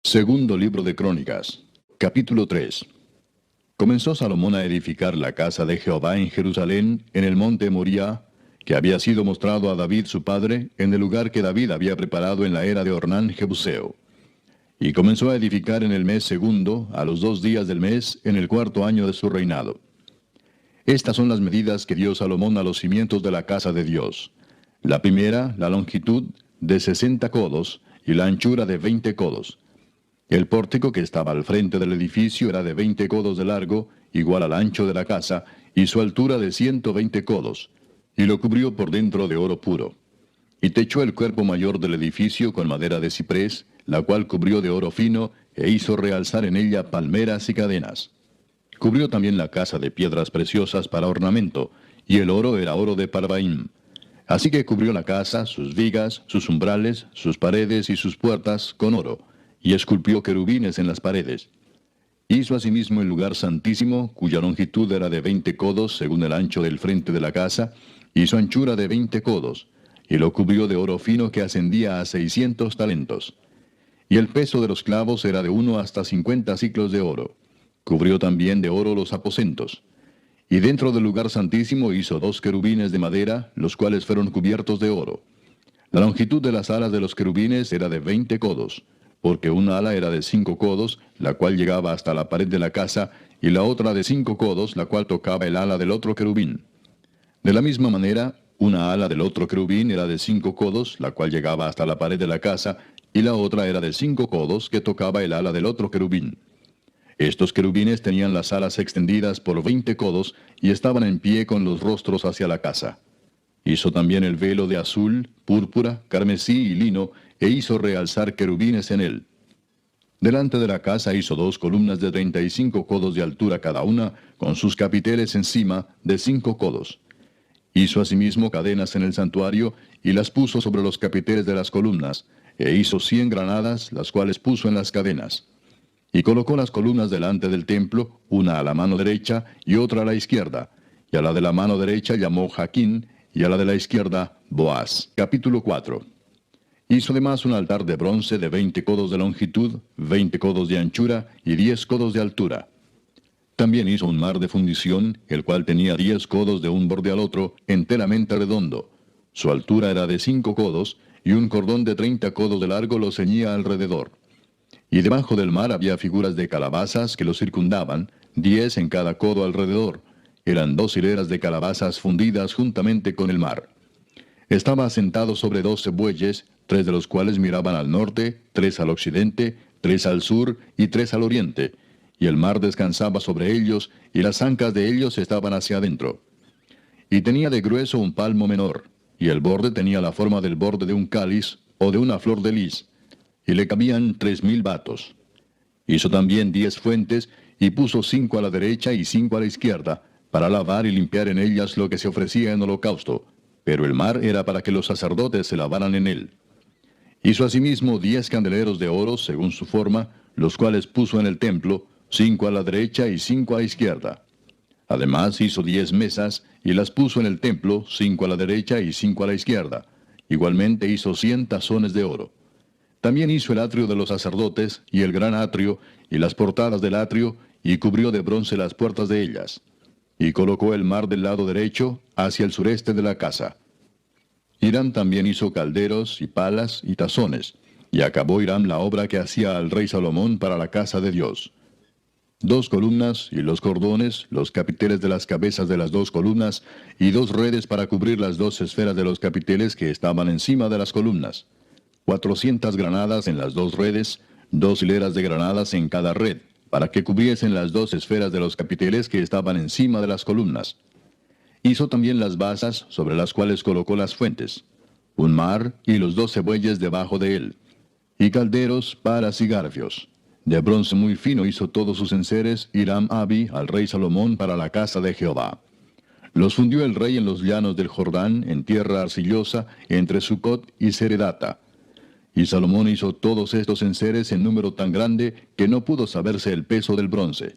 Segundo libro de Crónicas, capítulo 3. Comenzó Salomón a edificar la casa de Jehová en Jerusalén, en el monte Moriah, que había sido mostrado a David su padre, en el lugar que David había preparado en la era de Ornán Jebuseo. Y comenzó a edificar en el mes segundo, a los 2 días del mes, en el 4º año de su reinado. Estas son las medidas que dio Salomón a los cimientos de la casa de Dios. La primera, la longitud, de 60 codos, y la anchura de 20 codos. El pórtico que estaba al frente del edificio era de 20 codos de largo, igual al ancho de la casa, y su altura de 120 codos, y lo cubrió por dentro de oro puro. Y techó el cuerpo mayor del edificio con madera de ciprés, la cual cubrió de oro fino, e hizo realzar en ella palmeras y cadenas. Cubrió también la casa de piedras preciosas para ornamento, y el oro era oro de Parvaim. Así que cubrió la casa, sus vigas, sus umbrales, sus paredes y sus puertas con oro, y esculpió querubines en las paredes. Hizo asimismo el lugar santísimo, cuya longitud era de 20 codos según el ancho del frente de la casa, y su anchura de 20 codos, y lo cubrió de oro fino que ascendía a 600 talentos. Y el peso de los clavos era de 1 hasta 50 siclos de oro. Cubrió también de oro los aposentos. Y dentro del lugar santísimo hizo 2 querubines de madera, los cuales fueron cubiertos de oro. La longitud de las alas de los querubines era de 20 codos, porque una ala era de 5 codos, la cual llegaba hasta la pared de la casa, y la otra de 5 codos, la cual tocaba el ala del otro querubín. De la misma manera, una ala del otro querubín era de 5 codos, la cual llegaba hasta la pared de la casa, y la otra era de 5 codos, que tocaba el ala del otro querubín. Estos querubines tenían las alas extendidas por 20 codos, y estaban en pie con los rostros hacia la casa. Hizo también el velo de azul, púrpura, carmesí y lino, e hizo realzar querubines en él. Delante de la casa hizo 2 columnas de 35 codos de altura cada una, con sus capiteles encima, de 5 codos. Hizo asimismo cadenas en el santuario, y las puso sobre los capiteles de las columnas, e hizo 100 granadas, las cuales puso en las cadenas. Y colocó las columnas delante del templo, una a la mano derecha y otra a la izquierda, y a la de la mano derecha llamó Jaquín, y a la de la izquierda, Boaz. Capítulo 4. Hizo además un altar de bronce de 20 codos de longitud, 20 codos de anchura y 10 codos de altura. También hizo un mar de fundición, el cual tenía 10 codos de un borde al otro, enteramente redondo. Su altura era de 5 codos, y un cordón de 30 codos de largo lo ceñía alrededor. Y debajo del mar había figuras de calabazas que lo circundaban, 10 en cada codo alrededor. Eran 2 hileras de calabazas fundidas juntamente con el mar. Estaba asentado sobre 12 bueyes, 3 de los cuales miraban al norte, 3 al occidente, 3 al sur y 3 al oriente, y el mar descansaba sobre ellos, y las ancas de ellos estaban hacia adentro. Y tenía de grueso un palmo menor, y el borde tenía la forma del borde de un cáliz o de una flor de lis, y le cabían 3000 batos. Hizo también 10 fuentes, y puso 5 a la derecha y 5 a la izquierda, para lavar y limpiar en ellas lo que se ofrecía en holocausto, pero el mar era para que los sacerdotes se lavaran en él. Hizo asimismo 10 candeleros de oro según su forma, los cuales puso en el templo, 5 a la derecha y 5 a la izquierda. Además hizo 10 mesas, y las puso en el templo, 5 a la derecha y 5 a la izquierda. Igualmente hizo 100 tazones de oro. También hizo el atrio de los sacerdotes, y el gran atrio, y las portadas del atrio, y cubrió de bronce las puertas de ellas. Y colocó el mar del lado derecho, hacia el sureste de la casa. Hiram también hizo calderos, y palas, y tazones, y acabó Hiram la obra que hacía al rey Salomón para la casa de Dios. 2 columnas, y los cordones, los capiteles de las cabezas de las 2 columnas, y 2 redes para cubrir las 2 esferas de los capiteles que estaban encima de las columnas. 400 granadas en las 2 redes, 2 hileras de granadas en cada red, para que cubriesen las 2 esferas de los capiteles que estaban encima de las columnas. Hizo también las basas, sobre las cuales colocó las fuentes, un mar y los 12 bueyes debajo de él, y calderos, palas y garfios. De bronce muy fino hizo todos sus enseres Hiram Abi al rey Salomón para la casa de Jehová. Los fundió el rey en los llanos del Jordán, en tierra arcillosa, entre Sucot y Seredata. Y Salomón hizo todos estos enseres en número tan grande que no pudo saberse el peso del bronce.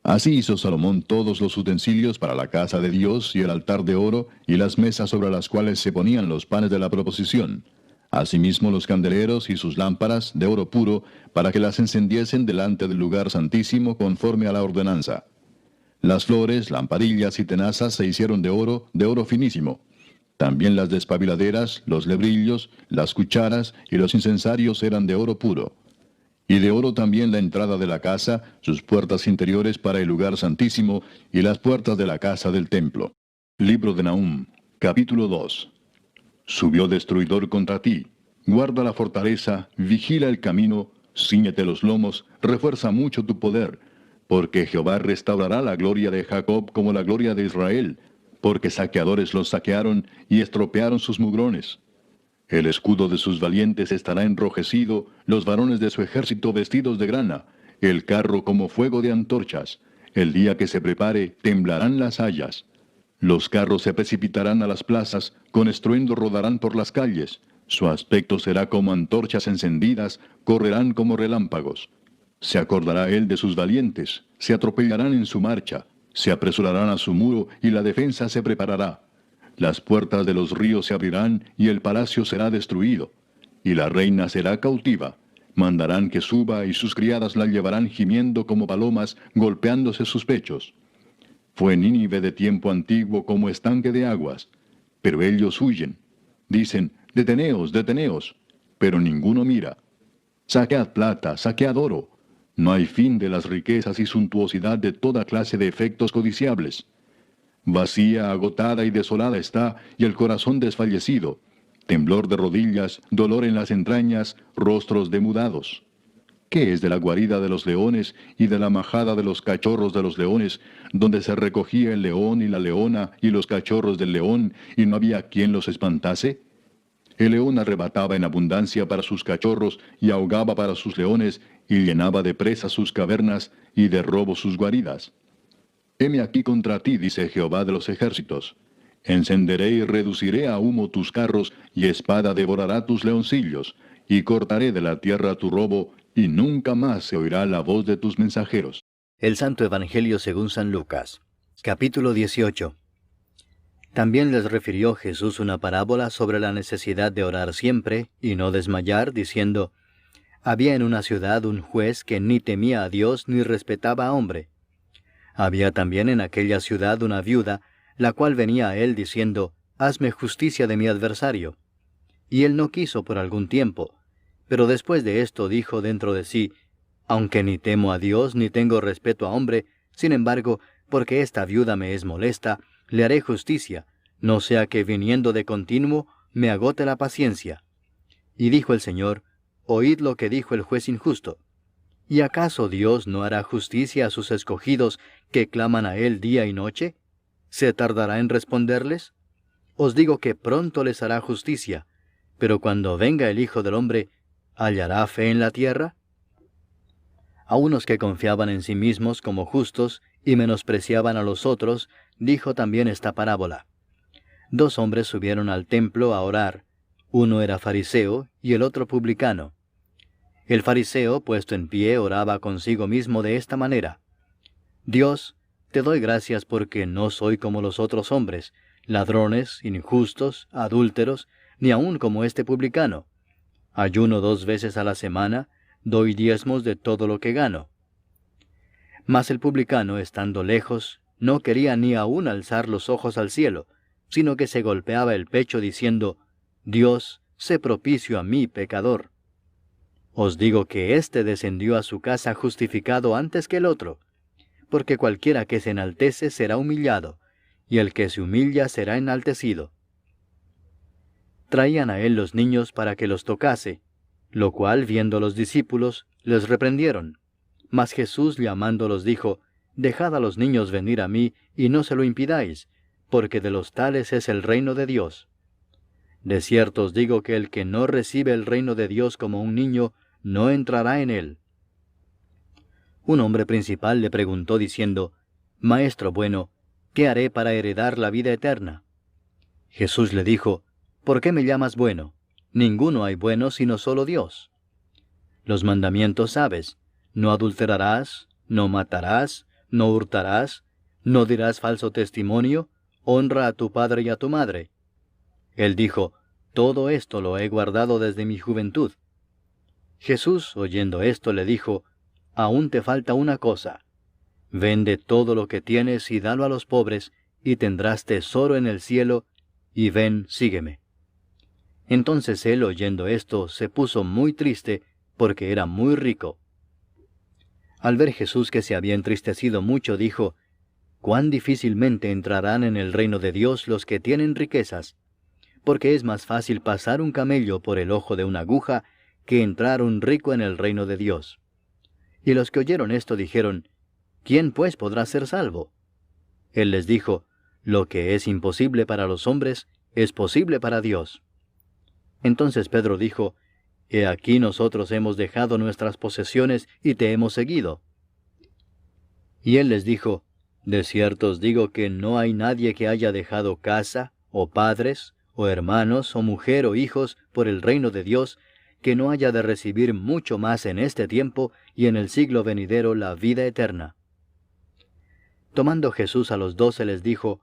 Así hizo Salomón todos los utensilios para la casa de Dios, y el altar de oro, y las mesas sobre las cuales se ponían los panes de la proposición. Asimismo los candeleros y sus lámparas de oro puro, para que las encendiesen delante del lugar santísimo conforme a la ordenanza. Las flores, lampadillas y tenazas se hicieron de oro finísimo. También las despabiladeras, los lebrillos, las cucharas y los incensarios eran de oro puro. Y de oro también la entrada de la casa, sus puertas interiores para el lugar santísimo, y las puertas de la casa del templo. Libro de Nahum, capítulo 2. Subió destruidor contra ti. Guarda la fortaleza, vigila el camino, cíñete los lomos, refuerza mucho tu poder, porque Jehová restaurará la gloria de Jacob como la gloria de Israel, porque saqueadores los saquearon y estropearon sus mugrones. El escudo de sus valientes estará enrojecido, los varones de su ejército vestidos de grana, el carro como fuego de antorchas. El día que se prepare, temblarán las hayas. Los carros se precipitarán a las plazas, con estruendo rodarán por las calles. Su aspecto será como antorchas encendidas, correrán como relámpagos. Se acordará él de sus valientes, se atropellarán en su marcha, se apresurarán a su muro y la defensa se preparará. Las puertas de los ríos se abrirán y el palacio será destruido. Y la reina será cautiva. Mandarán que suba y sus criadas la llevarán gimiendo como palomas, golpeándose sus pechos. Fue Nínive de tiempo antiguo como estanque de aguas, pero ellos huyen. Dicen, deteneos, deteneos, pero ninguno mira. Saquead plata, saquead oro. No hay fin de las riquezas y suntuosidad de toda clase de efectos codiciables. Vacía, agotada y desolada está, y el corazón desfallecido. Temblor de rodillas, dolor en las entrañas, rostros demudados. ¿Qué es de la guarida de los leones y de la majada de los cachorros de los leones, donde se recogía el león y la leona y los cachorros del león, y no había quien los espantase? El león arrebataba en abundancia para sus cachorros, y ahogaba para sus leones, y llenaba de presas sus cavernas, y de robo sus guaridas. Heme aquí contra ti, dice Jehová de los ejércitos. Encenderé y reduciré a humo tus carros, y espada devorará tus leoncillos, y cortaré de la tierra tu robo, y nunca más se oirá la voz de tus mensajeros. El Santo Evangelio según San Lucas, capítulo 18. También les refirió Jesús una parábola sobre la necesidad de orar siempre y no desmayar, diciendo, había en una ciudad un juez que ni temía a Dios ni respetaba a hombre. Había también en aquella ciudad una viuda, la cual venía a él diciendo, hazme justicia de mi adversario. Y él no quiso por algún tiempo, pero después de esto dijo dentro de sí, aunque ni temo a Dios ni tengo respeto a hombre, sin embargo, porque esta viuda me es molesta, le haré justicia, no sea que viniendo de continuo me agote la paciencia. Y dijo el Señor, oíd lo que dijo el juez injusto. ¿Y acaso Dios no hará justicia a sus escogidos que claman a Él día y noche? ¿Se tardará en responderles? Os digo que pronto les hará justicia, pero cuando venga el Hijo del Hombre, ¿hallará fe en la tierra? A unos que confiaban en sí mismos como justos y menospreciaban a los otros, dijo también esta parábola. 2 hombres subieron al templo a orar. Uno era fariseo y el otro publicano. El fariseo, puesto en pie, oraba consigo mismo de esta manera. Dios, te doy gracias porque no soy como los otros hombres, ladrones, injustos, adúlteros, ni aun como este publicano. Ayuno 2 veces a la semana, doy diezmos de todo lo que gano. Mas el publicano, estando lejos, no quería ni aun alzar los ojos al cielo, sino que se golpeaba el pecho diciendo, Dios, sé propicio a mí, pecador. Os digo que éste descendió a su casa justificado antes que el otro, porque cualquiera que se enaltece será humillado, y el que se humilla será enaltecido. Traían a él los niños para que los tocase, lo cual, viendo los discípulos, les reprendieron. Mas Jesús llamándolos dijo, dejad a los niños venir a mí, y no se lo impidáis, porque de los tales es el reino de Dios. De cierto os digo que el que no recibe el reino de Dios como un niño, no entrará en él. Un hombre principal le preguntó diciendo, Maestro bueno, ¿qué haré para heredar la vida eterna? Jesús le dijo, ¿por qué me llamas bueno? Ninguno hay bueno sino solo Dios. Los mandamientos sabes, no adulterarás, no matarás, no hurtarás, no dirás falso testimonio, honra a tu padre y a tu madre. Él dijo, todo esto lo he guardado desde mi juventud. Jesús, oyendo esto, le dijo, aún te falta una cosa. Vende todo lo que tienes y dalo a los pobres, y tendrás tesoro en el cielo, y ven, sígueme. Entonces él, oyendo esto, se puso muy triste, porque era muy rico. Al ver Jesús que se había entristecido mucho, dijo, «Cuán difícilmente entrarán en el reino de Dios los que tienen riquezas, porque es más fácil pasar un camello por el ojo de una aguja que entrar un rico en el reino de Dios». Y los que oyeron esto dijeron, «¿Quién pues podrá ser salvo?». Él les dijo, «Lo que es imposible para los hombres, es posible para Dios». Entonces Pedro dijo, «He aquí nosotros hemos dejado nuestras posesiones y te hemos seguido». Y él les dijo, «De cierto os digo que no hay nadie que haya dejado casa, o padres, o hermanos, o mujer, o hijos, por el reino de Dios, que no haya de recibir mucho más en este tiempo y en el siglo venidero la vida eterna». Tomando Jesús a los 12 les dijo,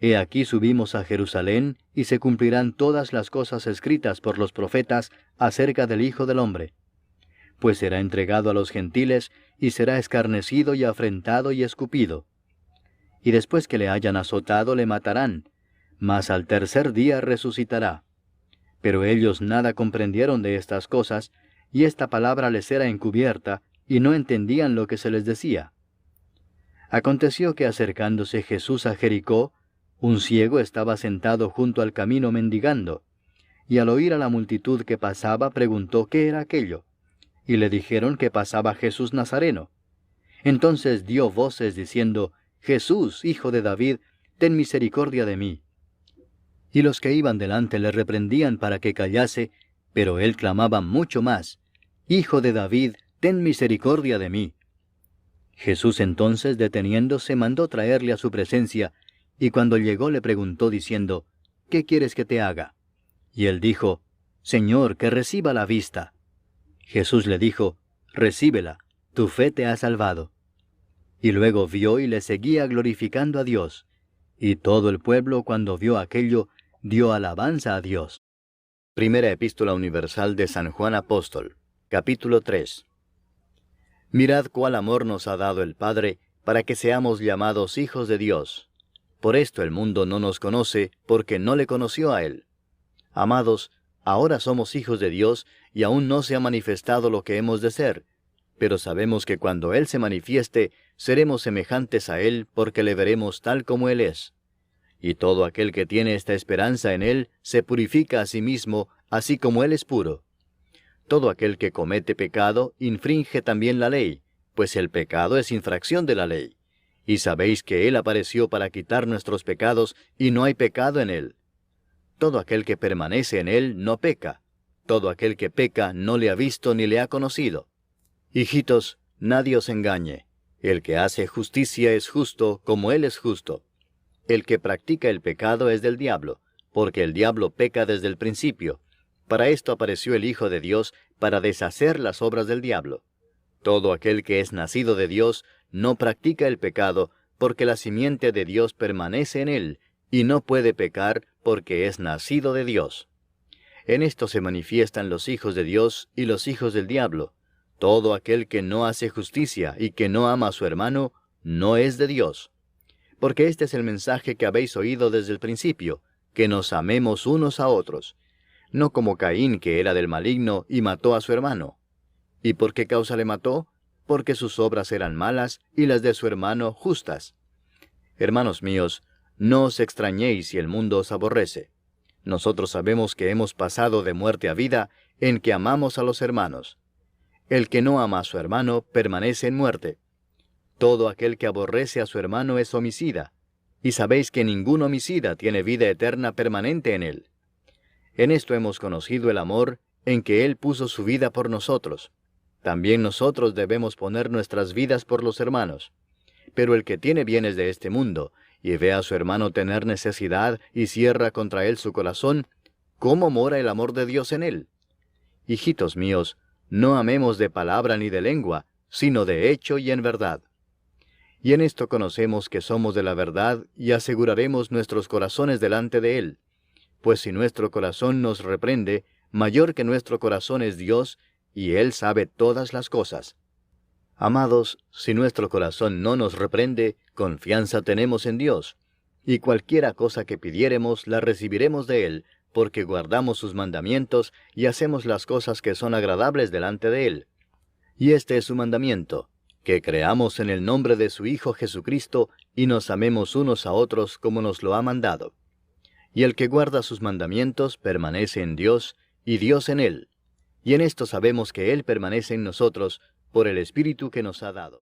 «He aquí subimos a Jerusalén, y se cumplirán todas las cosas escritas por los profetas acerca del Hijo del Hombre. Pues será entregado a los gentiles, y será escarnecido y afrentado y escupido. Y después que le hayan azotado le matarán, mas al tercer día resucitará». Pero ellos nada comprendieron de estas cosas, y esta palabra les era encubierta, y no entendían lo que se les decía. Aconteció que acercándose Jesús a Jericó, un ciego estaba sentado junto al camino mendigando, y al oír a la multitud que pasaba preguntó qué era aquello, y le dijeron que pasaba Jesús Nazareno. Entonces dio voces diciendo, «Jesús, Hijo de David, ten misericordia de mí». Y los que iban delante le reprendían para que callase, pero él clamaba mucho más, «Hijo de David, ten misericordia de mí». Jesús entonces, deteniéndose, mandó traerle a su presencia, y cuando llegó le preguntó diciendo, «¿Qué quieres que te haga?». Y él dijo, «Señor, que reciba la vista». Jesús le dijo, «Recíbela, tu fe te ha salvado». Y luego vio y le seguía glorificando a Dios. Y todo el pueblo, cuando vio aquello, dio alabanza a Dios. Primera Epístola Universal de San Juan Apóstol, capítulo 3. Mirad cuál amor nos ha dado el Padre, para que seamos llamados hijos de Dios. Por esto el mundo no nos conoce, porque no le conoció a Él. Amados, ahora somos hijos de Dios, y aún no se ha manifestado lo que hemos de ser. Pero sabemos que cuando Él se manifieste, seremos semejantes a Él, porque le veremos tal como Él es. Y todo aquel que tiene esta esperanza en Él, se purifica a sí mismo, así como Él es puro. Todo aquel que comete pecado, infringe también la ley, pues el pecado es infracción de la ley. Y sabéis que Él apareció para quitar nuestros pecados, y no hay pecado en Él. Todo aquel que permanece en Él no peca. Todo aquel que peca no le ha visto ni le ha conocido. Hijitos, nadie os engañe. El que hace justicia es justo, como Él es justo. El que practica el pecado es del diablo, porque el diablo peca desde el principio. Para esto apareció el Hijo de Dios, para deshacer las obras del diablo. Todo aquel que es nacido de Dios no practica el pecado, porque la simiente de Dios permanece en él, y no puede pecar, porque es nacido de Dios. En esto se manifiestan los hijos de Dios y los hijos del diablo. Todo aquel que no hace justicia y que no ama a su hermano, no es de Dios. Porque este es el mensaje que habéis oído desde el principio, que nos amemos unos a otros. No como Caín, que era del maligno, y mató a su hermano. ¿Y por qué causa le mató? Porque sus obras eran malas, y las de su hermano justas. Hermanos míos, no os extrañéis si el mundo os aborrece. Nosotros sabemos que hemos pasado de muerte a vida, en que amamos a los hermanos. El que no ama a su hermano permanece en muerte. Todo aquel que aborrece a su hermano es homicida, y sabéis que ningún homicida tiene vida eterna permanente en él. En esto hemos conocido el amor, en que Él puso su vida por nosotros. También nosotros debemos poner nuestras vidas por los hermanos. Pero el que tiene bienes de este mundo, y ve a su hermano tener necesidad, y cierra contra él su corazón, ¿cómo mora el amor de Dios en él? Hijitos míos, no amemos de palabra ni de lengua, sino de hecho y en verdad. Y en esto conocemos que somos de la verdad, y aseguraremos nuestros corazones delante de Él. Pues si nuestro corazón nos reprende, mayor que nuestro corazón es Dios, y Él sabe todas las cosas. Amados, si nuestro corazón no nos reprende, confianza tenemos en Dios, y cualquiera cosa que pidiéremos la recibiremos de Él, porque guardamos sus mandamientos y hacemos las cosas que son agradables delante de Él. Y este es su mandamiento, que creamos en el nombre de su Hijo Jesucristo y nos amemos unos a otros como nos lo ha mandado. Y el que guarda sus mandamientos permanece en Dios, y Dios en él. Y en esto sabemos que Él permanece en nosotros por el Espíritu que nos ha dado.